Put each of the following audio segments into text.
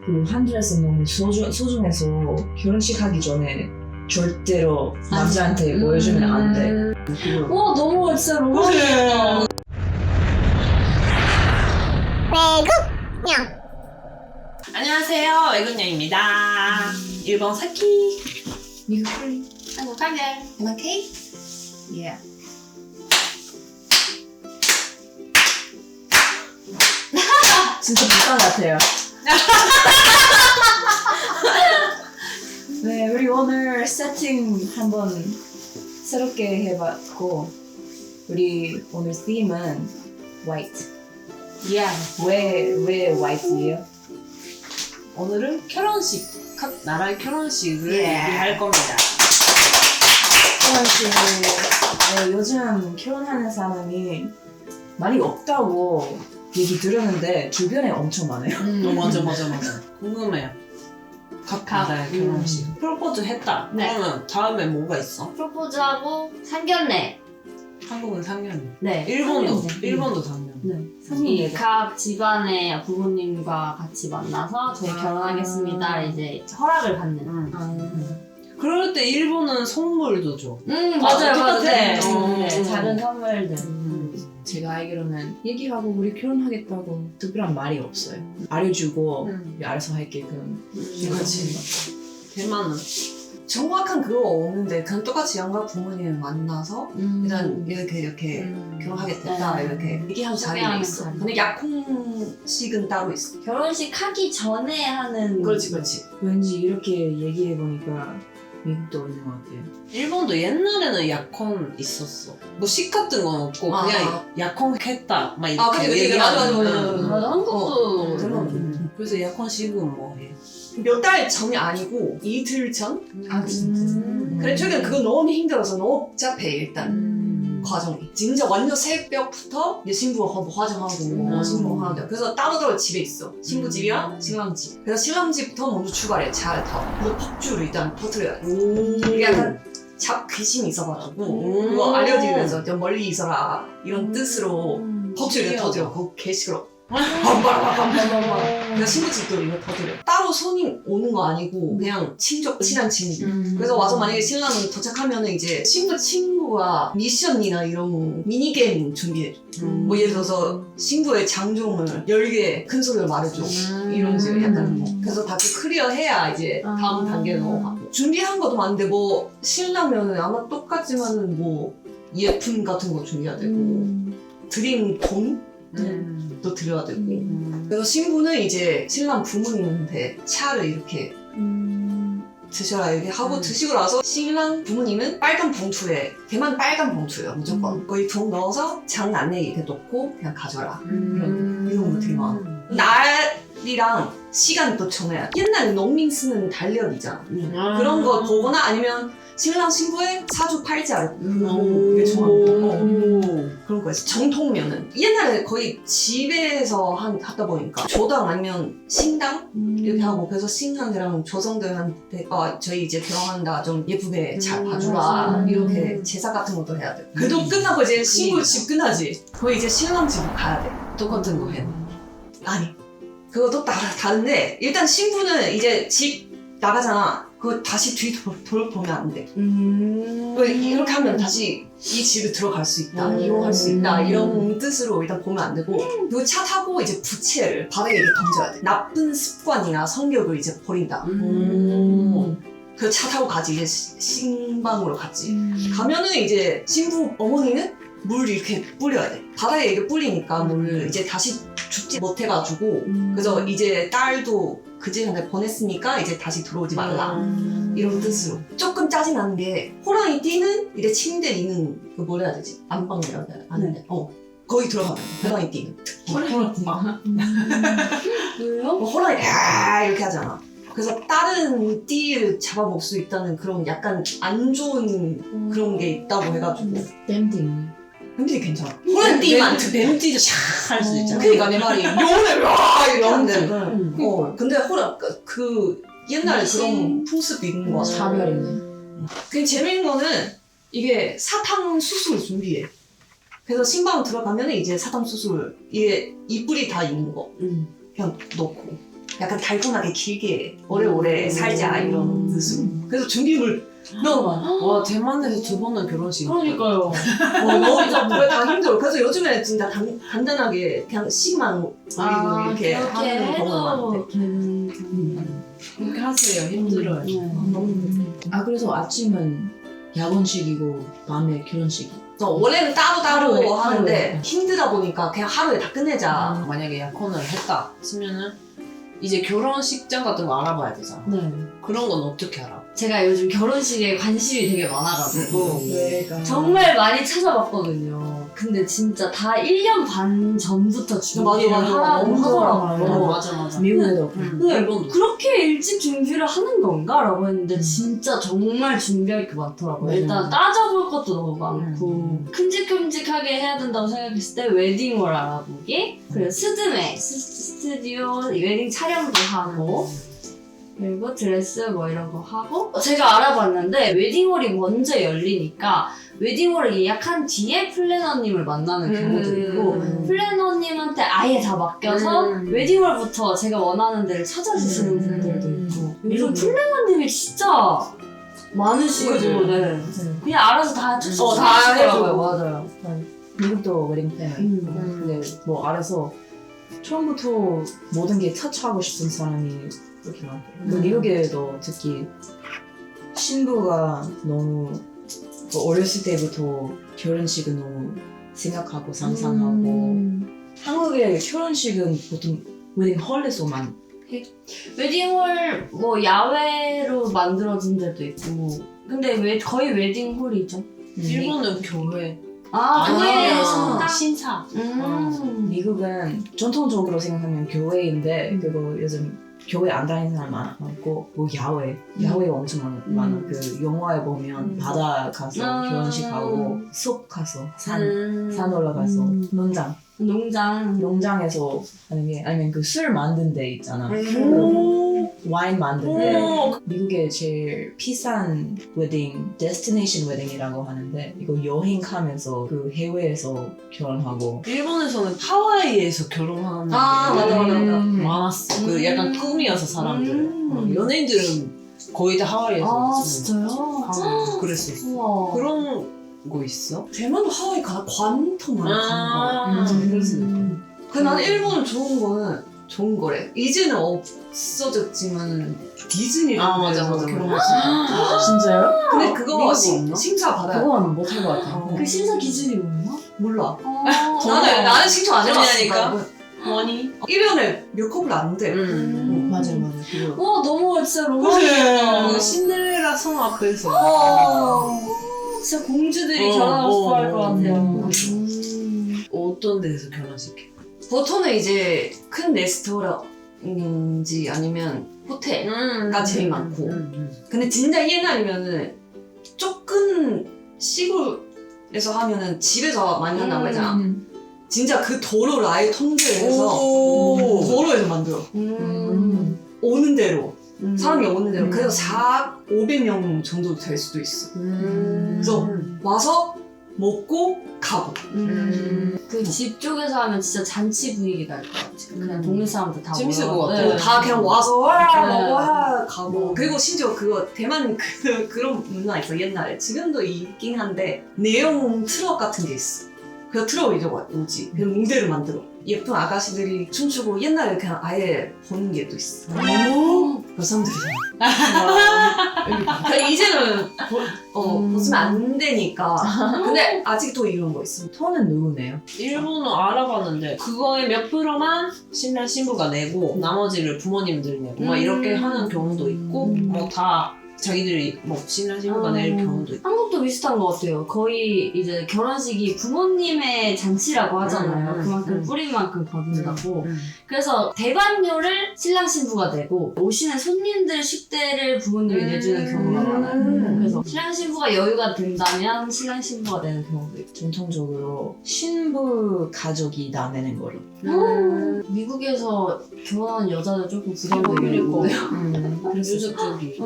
그 한드레스 너무 소중해서 결혼식 하기 전에 절대로 남자한테 보여주면 안 돼. 와 너무 진짜 로망이야. 외국냥. 안녕하세요, 외국녀입니다. 일본 사키. 미국 프리. 한국 가게. 대만 케이. 예. 진짜 불쌍 같아요. 네, 우리 오늘 세팅 한번 새롭게 해봤고, 우리 오늘 팀은 화이트. 예. 왜 화이트예요? 오늘은 결혼식, 각 나라의 결혼식을 예. 얘기할 겁니다. 결혼식, 요즘 결혼하는 사람이 많이 없다고 얘기 들었는데 주변에 엄청 많아요. 맞아. 궁금해요. 각 나라의 결혼식. 프로포즈 했다. 네. 그러면 다음에 뭐가 있어? 프로포즈하고 상견례. 한국은 상견례. 네. 일본도 상견례. 이 각 집안의 부모님과 같이 만나서 저희 결혼하겠습니다. 이제 허락을 받는. 그럴 때 일본은 선물도 줘. 맞아요. 똑같아. 네. 음. 작은 선물들. 제가 알기로는 얘기하고 우리 결혼하겠다고 특별한 말이 없어요. 알려주고 알아서 할게 그럼. 그렇지. 대만은 정확한 그거 없는데 그냥 똑같이 양가 부모님 만나서 일단 이렇게 결혼하겠다 이렇게 얘기하는 자리가 소개하는 있어. 자리. 근데 약혼식은 따로 있어. 결혼식 하기 전에 하는. 그렇지. 왠지 이렇게 얘기해 보니까 미국도 있는 것 같아요. 일본도 옛날에는 약혼 있었어. 뭐 식 같은 건 없고 그냥 약혼했다 막 이렇게 그치. 얘기하는. 맞아. 맞아, 한국도. 그래서 약혼식은 뭐 해? 몇 달 전이 아니고 이틀 전? 진짜? 그래 최근 그거 너무 힘들어서 너무 복잡해 일단 과정이. 진짜 완전 새벽부터 이제 신부가 화장하고 신부가 하는데 그래서 따로따로 집에 있어. 신부 집이랑 신랑 집. 그래서 신랑 집부터 먼저 출발해. 잘 타고. 그래서 퍽주를 일단 터뜨려야 돼. 이게 약간 잡 귀신이 있어가지고 그거 알려드리면서 좀 멀리 있어라 이런 뜻으로 퍽주를 터뜨려. 그거 개 싫어. 그래서 신부 집도 이거 터뜨려. 따로 손님 오는 거 아니고 그냥 친한 친구. 그래서 와서 만약에 신랑이 도착하면은 이제 신부 친구가 미션이나 이런 미니게임 준비해. 뭐 예를 들어서 신부의 장종을 10개 큰 소리로 말해줘. 이런 식으로 약간 뭐. 그래서 다 클리어 해야 이제 다음 단계로 넘어가고. 준비한 것도 많은데 뭐 신랑면은 아마 똑같지만은 뭐 예품 같은 거 준비해야 되고 드림 돈도 드려야 되고. 그래서 신부는 이제 신랑 부모님한테 차를 이렇게 드셔라 이렇게 하고 드시고 나서 신랑 부모님은 빨간 봉투에 대만 빨간 봉투예요 무조건. 거기 돈 넣어서 장 안에 이렇게 놓고 그냥 가져라 이런 거 되게 많아. 날이랑 시간 또 정해야 돼. 옛날에 농민 쓰는 달력 있잖아. 그런 거 보거나 아니면 신랑 신부의 사주 팔자를 보고 이게 정하고 그런 거였어. 정통면은 옛날에 거의 집에서 하다 보니까 조당 아니면 신당 이렇게 하고 그래서 신랑이랑 조상들한테 저희 이제 결혼한다 좀 예쁘게 잘 봐주라 이렇게 제사 같은 것도 해야 돼. 그래도 끝나고 이제 신부 집 끝나지. 거의 이제 신랑 집으로 가야 돼. 똑같은 거 해. 아니 그것도 다른데 일단 신부는 이제 집 나가잖아. 그거 다시 뒤 돌아보면 안 돼. 이렇게 하면 다시 이 집에 들어갈 수 있다, 이용할 수 있다 이런 뜻으로 일단 보면 안 되고 그리고 차 타고 이제 부채를 바닥에 이렇게 던져야 돼. 나쁜 습관이나 성격을 이제 버린다. 그 차 타고 가지 이제 신방으로 갔지. 가면은 이제 신부 어머니는 물 이렇게 뿌려야 돼. 바닥에 이렇게 뿌리니까 물을 이제 다시 죽지 못해가지고 그래서 이제 딸도 그 집한테 보냈으니까 이제 다시 들어오지 말라 이런 뜻으로. 조금 짜증나는 게 호랑이 띠는 이제 침대 있는 그 뭐라 해야 되지? 안방이라고 해야 되는데 거기 들어가면 호랑이 띠는 왜요? 호랑이 이렇게 하잖아. 그래서 다른 띠를 잡아먹을 수 있다는 그런 약간 안 좋은 그런 게 있다고 해가지고 댐딩. 뱀띠 괜찮아. 호랑이 띠만 뱀띠도 샥 할 수 있잖아. 그러니까 내 말이 용을 이러는데 근데 그 옛날에 그런 풍습이 있는 거 같아. 차별이네. 그 재밌는 거는 이게 사탕수수를 준비해. 그래서 신방 들어가면 이제 사탕수수를 이게 이뿔이 다 있는 거 그냥 넣고 약간 달콤하게 길게 오래오래 살자 이런 뜻으로. 그래서 준비물 너무 많아. 와 대만에서 2번은 결혼식. 그러니까요. 너무 그게 다 힘들어. 그래서 요즘에 진짜 간단하게 그냥 식만 올리고 이렇게 하는 경우가 많대. 그렇게 하세요. 힘들어요. 아 그래서 아침은 야근식이고 밤에 결혼식이. 원래는 따로따로 하루에, 하는데 하루에. 힘들다 보니까 그냥 하루에 다 끝내자. 만약에 약혼을 했다 치면은 이제 결혼식장 같은 거 알아봐야 되잖아. 네. 그런 건 어떻게 알아? 제가 요즘 결혼식에 관심이 되게 많아가지고 내가 정말 많이 찾아봤거든요. 근데 진짜 다 1년 반 전부터 준비를 맞아. 하라고 너무 하더라고요. 맞아. 미국에도 근데 일본도. 그렇게 일찍 준비를 하는 건가? 라고 했는데 진짜 정말 준비할 게 많더라고요. 맞아, 일단 맞아. 따져볼 것도 너무 많고 큼직큼직하게 해야 된다고 생각했을 때 웨딩홀 알아보기, 그리고 스드메 스튜디오 웨딩 촬영도 하고, 그리고 드레스 뭐 이런 거 하고, 제가 알아봤는데 웨딩홀이 먼저 열리니까 웨딩홀을 예약한 뒤에 플래너님을 만나는 경우도 있고, 플래너님한테 아예 다 맡겨서 웨딩홀부터 제가 원하는 데를 찾아주시는 분들도 있고, 요즘 플래너님이 진짜 많으시고, 그치. 네. 그냥 알아서 다 다 하시더라고요. 해주고. 맞아요. 미국도 웨딩 플래너 있고 근데 뭐 알아서 처음부터 모든 게 터치하고 싶은 사람이 그렇게 많고 미국에도 특히 신부가 너무 그 어렸을 때부터 결혼식은 너무 생각하고 상상하고 한국의 결혼식은 보통 웨딩 홀에서만 웨딩홀 뭐 야외로 만들어진 데도 있고, 근데 거의 웨딩홀이죠. 일본은 교회. 교회 아니면 성당? 신사. 미국은 전통적으로 생각하면 교회인데 그리고 요즘 교회 안 다니는 사람 많고 뭐 야외 엄청 많아. 그 영화에 보면 바다 가서 결혼식하고 숲 가서 산 올라가서 농장에서 하는 게 아니면 그 술 만든 데 있잖아. 와인 만든 데 미국의 제일 비싼 웨딩 데스티네이션 웨딩이라고 하는데 이거 여행 가면서 그 해외에서 결혼하고 일본에서는 하와이에서 결혼하는 맞아. 많았어. 그 약간 꿈이어서 사람들은. 연예인들은 거의 다 하와이에서. 진짜요? 그랬었어. 우와. 그런 거 있어? 대만도 하와이 관통 많이 가는 거야. 그럴 수 근데 나는 일본은 좋은 거래. 이제는 없어졌지만 디즈니를 맞아. 결혼하지. 진짜요? 근데 그거 미국은 없나? 신청 받아야 돼. 그건 못할 것 같아. 그 심사 기준이 뭐예요? 몰라. 나는 신청 안 해봤으니까. 돈이니까? 머니? 1년에 몇 커플 안 돼. 맞아요. 그거 와, 너무 진짜 로망이다. 그 신데렐라 성 앞에서. 진짜 공주들이 어, 결혼하고 싶어 할 것 어, 같아요. 어떤 데서 결혼식해? 보통은 이제 큰 레스토랑인지 아니면 호텔가 제일 많고. 근데 진짜 옛날이면은 조금 시골에서 하면은 집에서 많이 한다고 했잖아. 진짜 그 도로를 아예 통제해서 도로에서 만들어. 오는 대로. 사람이 오는 대로. 그래서 500명 정도 될 수도 있어. 그래서 와서 먹고 가고. 그 집 쪽에서 하면 진짜 잔치 분위기 날 것 같아요. 그냥 동네 사람들 다 재밌을 모여서. 것 같아요. 네. 다 그냥 와서 먹고 가고. 네. 그리고 심지어 그거 대만 그런 문화 있어 옛날에. 지금도 있긴 한데 내용 트럭 같은 게 있어. 그 트럭을 이제 오지. 그 무대를 만들어. 예쁜 아가씨들이 춤추고 옛날에 그냥 아예 보는 게 또 있어. 그 사람들이. 이제는 벗으면 안 되니까. 근데 아직도 이런 거 있어. 톤은 누구네요? 일본어 알아봤는데 그거의 몇 프로만 신랑 신부가 내고 나머지를 부모님들이 내고 막 이렇게 하는 경우도 있고 뭐 다 자기들이 뭐 신랑 신부가 낼 경우도 있고. 한국도 비슷한 것 같아요. 거의 이제 결혼식이 부모님의 잔치라고 하잖아요. 그만큼 뿌린 만큼 거둔다고. 그래서 대관료를 신랑 신부가 내고 오시는 손님들 식대를 부모님이 내주는 경우가 많아요. 그래서 신랑 신부가 여유가 된다면 신랑 신부가 내는 경우도 있고. 전통적으로 신부 가족이 다 내는 거로. 미국에서 결혼한 여자들 조금 부담되겠는데요. 유적적이.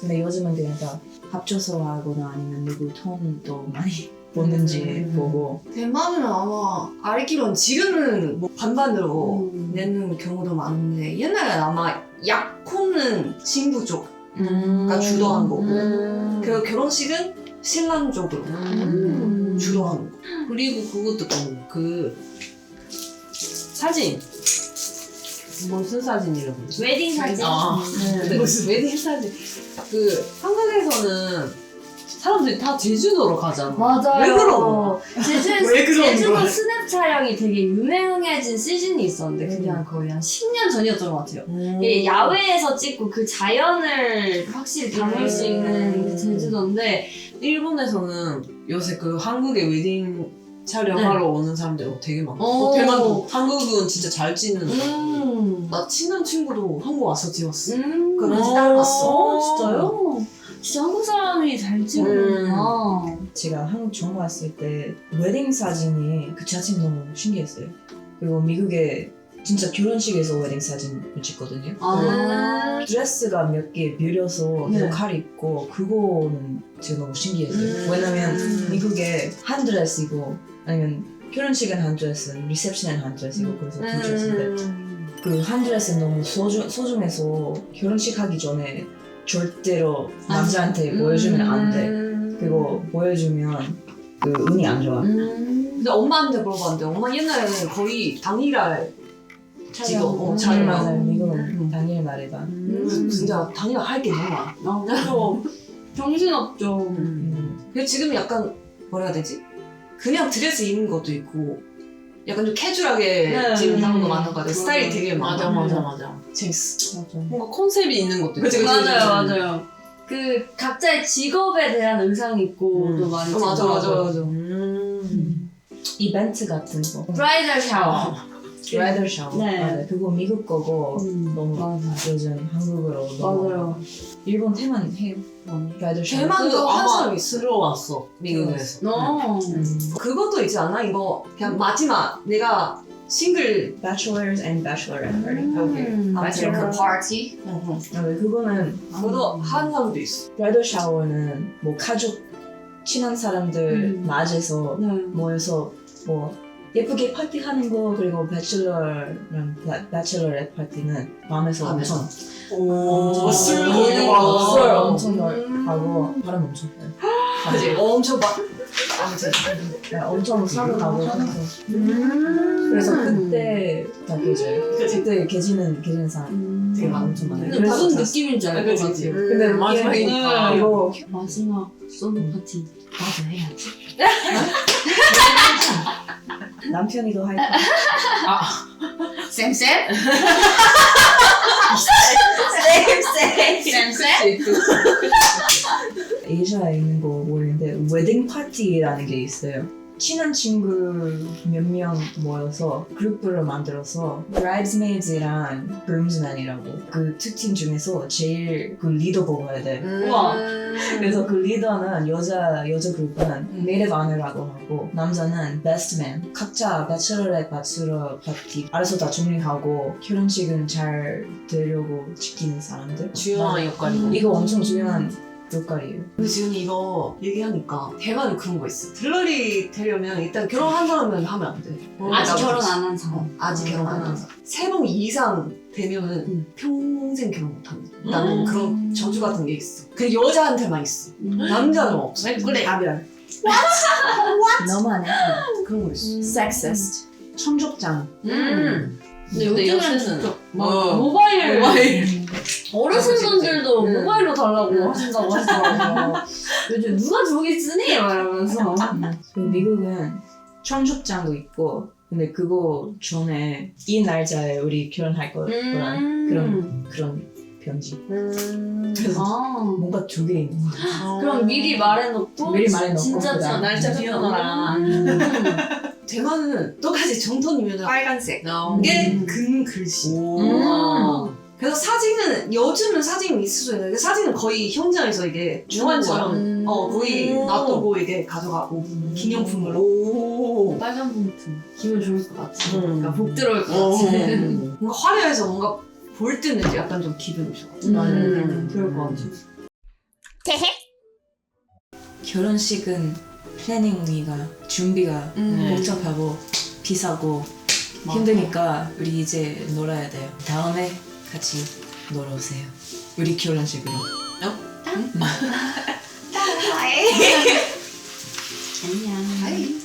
근데 요즘은 그냥 다 합쳐서 하거나 아니면 누구 톤도 많이 보는지 보고. 대만은 아마 알기로는 지금은 뭐 반반으로 내는 경우도 많은데 옛날에 아마 약혼은 신부 쪽가 주도한 거고 그리고 결혼식은 신랑 쪽으로 주도한 거. 그리고 그것도 그 사진 무슨 사진이라고 그러지? 웨딩 사진. 네. 무슨 웨딩 사진? 그 한국에서는 사람들이 다 제주도로 가잖아. 맞아요. 왜 그런 거야? 왜 그런 제주도 거야? 스냅 촬영이 되게 유명해진 시즌이 있었는데 그게 한 거의 한 10년 전이었던 것 같아요. 이게 야외에서 찍고 그 자연을 확실히 담을 수 있는 그 제주도인데 일본에서는 요새 그 한국의 웨딩 촬영하러 오는 사람들 되게 많아. 오. 되게 많고 한국은 진짜 잘 찍는. 나 친한 친구도 한국 와서 찍었어. 그 그래서 따라갔어. 진짜요? 진짜 한국 사람이 잘 찍는구나. 제가 한국 처음 왔을 때 웨딩 사진이 그 자체가 너무 신기했어요. 그리고 미국에 진짜 결혼식에서 웨딩 사진을 찍거든요. 드레스가 몇 개 밀려서 네. 칼 입고 그거는 제가 너무 신기했어요. 왜냐면 미국에 한 드레스이고 아니면 결혼식은 한 드레스, 리셉션은 한 드레스이고 그래서 두 드레스인데 그 한 드레스는 너무 소중해서 결혼식 하기 전에 절대로 남자한테 보여주면 안 돼. 그리고 보여주면 그 운이 안 좋아. 근데 엄마한테 물어봤는데 엄마 옛날에는 거의 당일날 찍어. 잘 촬영. 맞아요. 미국은 당일 말에다. 진짜 당일날 할 게 너무 많아. 그래서 정신없죠. 근데 지금 약간 뭐라 해야 되지? 그냥 드레스 입는 것도 있고 약간 좀 캐주얼하게 네. 지금 사람도 많은 것 같아. 스타일이 되게 많아. 맞아. 재밌어. 맞아. 뭔가 컨셉이 있는 것도 있고. 그치. 맞아요. 그 각자의 직업에 대한 의상 입고도 많이 찍더라고요. 이벤트 같은 거. 브라이덜 샤워. 브라이덜 샤워. 네. 맞아요. 그거 미국 거고 너무 맞아. 요즘 한국어로 너무 맞아요. 일본 테만 해요. 브라이덜 샤워. 대만도 한 사람 아마 있어. 들어왔어 미국에서. 그것도 있지 않아? 이거 그냥 마지막 내가 싱글 Bachelors and Bachelorette party. Bachelor party. 그거는 그것도 한 사람도 있어. 브라이덜 샤워는 뭐 가족 친한 사람들 맞아서 네. 모여서 뭐 예쁘게 파티하는 거 그리고 배첼러랑 배첼러렛 파티는 밤에서 밤에서. 엄청 술 술 먹고 엄청 하고 바람 엄청 펴요. 그지? 엄청 막 아무튼 네, 엄청 사고 나고 그래서 그때 다 계져요. 그때 계지는 사람 되게 엄청 많아요. 근데 그래서 무슨 다- 느낌인지 알 것 그치, 같아요. 그치. 근데 마지막이니까. 이거 마지막 솔로 파티. 나도 해야지. 남편이도 할 거. 쌤쌤? 쌤쌤? 에이샤에 있는 거 모르는데 웨딩 파티라는 게 있어요. 친한 친구 몇 명 모여서 그룹을 만들어서 bridesmaids이랑 groomsmen이라고 그 두 팀 중에서 제일 그 리더 뽑아야 돼. 우와. 그래서 그 리더는 여자 그룹은 native honor라고 하고 남자는 best man. 각자 배첼러렛 배첼러 파티 알아서 다 정리하고 결혼식은 잘 되려고 지키는 사람들. 중요한 역할이고. 이거 엄청 중요한 역할이에요. 근데 지금 이거 얘기하니까 대만은 그런 거 있어. 들러리 되려면 일단 결혼한 사람은 하면 안 돼. 아직 결혼 안 한 사람. 아직 결혼 안 한 사람. 3번 이상 되면은 평생 결혼 못 합니다. 나는 그런 저주 같은 게 있어. 그 여자한테만 있어. 남자는 없어. 왜 그래? 가별. 너무하네. 그런 거 있어. Sexist. 청족장. 근데 근데 요즘은 요새는 진짜 어. 모바일. 그치. 어르신분들도 모바일로 달라고 음. 하신다고 하시더라고요. 요즘 누가 저기 쓰니? 막 이러면서. 그 미국은 청족장도 있고 근데 그거 전에 이 날짜에 우리 결혼할 거란 그런 편지. 그래서 아. 뭔가 두 개 있는 거야. 그럼 미리 말해놓고 미리 말해놓고 진짜 그다음 날짜 비워놔라. 대만은 똑같이 정톤이면 빨간색. 이게 금 글씨. 오. 그래서 사진은 요즘은 사진이 있을 수 있는데 사진은 거의 현장에서 이게 중환처럼 거의 놔두고 이게 가져가고 기념품으로. 오. 빨간 봉투. 기분 좋을 것 같아. 음. 그러니까 복 들어올 것 오. 같아. 뭔가 화려해서 뭔가 볼 때는 약간 좀 기분이 좋아. 그럴 것 같아. 결혼식은 플래닝위가 준비가 복잡하고 비싸고 힘드니까 우리 이제 놀아야 돼요. 다음에 같이 놀러 오세요. 우리 결혼식으로. 안녕. 아이.